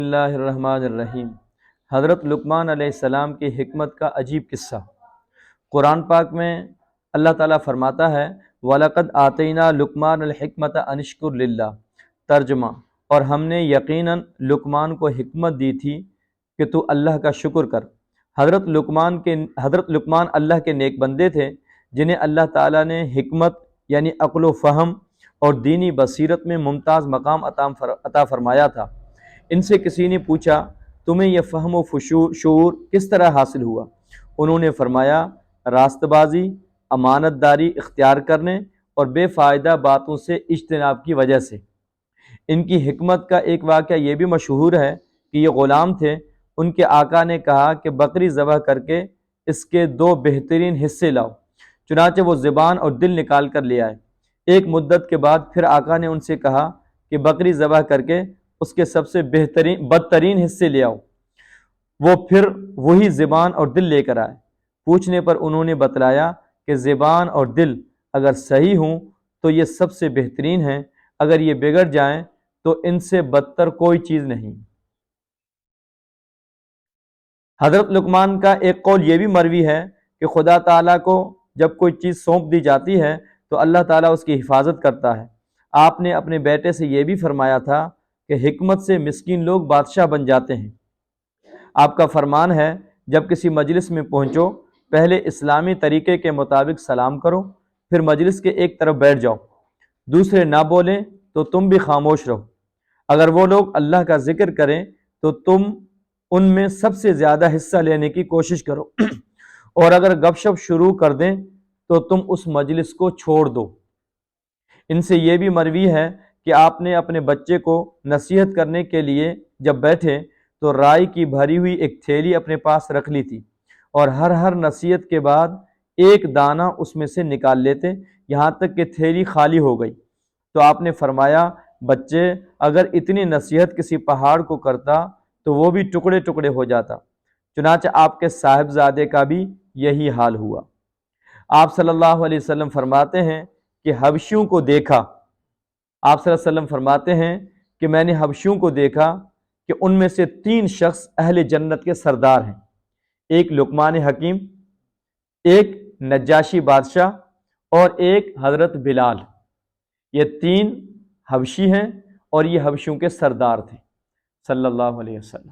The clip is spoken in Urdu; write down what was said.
اللہ الرحمن الرحیم۔ حضرت لقمان علیہ السلام کی حکمت کا عجیب قصہ۔ قرآن پاک میں اللہ تعالیٰ فرماتا ہے وَلَقَدْ آتَيْنَا لُقْمَانَ الْحِكْمَةَ أَنِ اشْكُرْ لِلَّهِ، ترجمہ، اور ہم نے یقیناً لقمان کو حکمت دی تھی کہ تو اللہ کا شکر کر۔ حضرت لقمان اللہ کے نیک بندے تھے جنہیں اللہ تعالیٰ نے حکمت یعنی عقل و فہم اور دینی بصیرت میں ممتاز مقام عطا فرمایا تھا۔ ان سے کسی نے پوچھا تمہیں یہ فہم و شعور کس طرح حاصل ہوا؟ انہوں نے فرمایا راست بازی، امانت داری اختیار کرنے اور بے فائدہ باتوں سے اجتناب کی وجہ سے۔ ان کی حکمت کا ایک واقعہ یہ بھی مشہور ہے کہ یہ غلام تھے، ان کے آقا نے کہا کہ بکری ذبح کر کے اس کے 2 بہترین حصے لاؤ، چنانچہ وہ زبان اور دل نکال کر لے آئے۔ ایک مدت کے بعد پھر آقا نے ان سے کہا کہ بکری ذبح کر کے اس کے سب سے بدترین حصے لے آؤ۔ وہ پھر وہی زبان اور دل لے کر آئے۔ پوچھنے پر انہوں نے بتلایا کہ زبان اور دل اگر صحیح ہوں تو یہ سب سے بہترین ہیں، اگر یہ بگڑ جائیں تو ان سے بدتر کوئی چیز نہیں۔ حضرت لقمان کا ایک قول یہ بھی مروی ہے کہ خدا تعالیٰ کو جب کوئی چیز سونپ دی جاتی ہے تو اللہ تعالیٰ اس کی حفاظت کرتا ہے۔ آپ نے اپنے بیٹے سے یہ بھی فرمایا تھا کہ حکمت سے مسکین لوگ بادشاہ بن جاتے ہیں۔ آپ کا فرمان ہے جب کسی مجلس میں پہنچو پہلے اسلامی طریقے کے مطابق سلام کرو، پھر مجلس کے ایک طرف بیٹھ جاؤ، دوسرے نہ بولیں تو تم بھی خاموش رہو۔ اگر وہ لوگ اللہ کا ذکر کریں تو تم ان میں سب سے زیادہ حصہ لینے کی کوشش کرو، اور اگر گپ شپ شروع کر دیں تو تم اس مجلس کو چھوڑ دو۔ ان سے یہ بھی مروی ہے کہ آپ نے اپنے بچے کو نصیحت کرنے کے لیے جب بیٹھے تو رائی کی بھری ہوئی ایک تھیلی اپنے پاس رکھ لی تھی، اور ہر نصیحت کے بعد ایک دانہ اس میں سے نکال لیتے یہاں تک کہ تھیلی خالی ہو گئی۔ تو آپ نے فرمایا بچے، اگر اتنی نصیحت کسی پہاڑ کو کرتا تو وہ بھی ٹکڑے ٹکڑے ہو جاتا۔ چنانچہ آپ کے صاحبزادے کا بھی یہی حال ہوا۔ آپ صلی اللہ علیہ وسلم فرماتے ہیں کہ حبشیوں کو دیکھا، آپ صلی اللہ علیہ وسلم فرماتے ہیں کہ میں نے حبشیوں کو دیکھا کہ ان میں سے 3 شخص اہل جنت کے سردار ہیں، ایک لقمان حکیم، ایک نجاشی بادشاہ اور ایک حضرت بلال۔ یہ 3 حبشی ہیں اور یہ حبشیوں کے سردار تھے صلی اللہ علیہ وسلم۔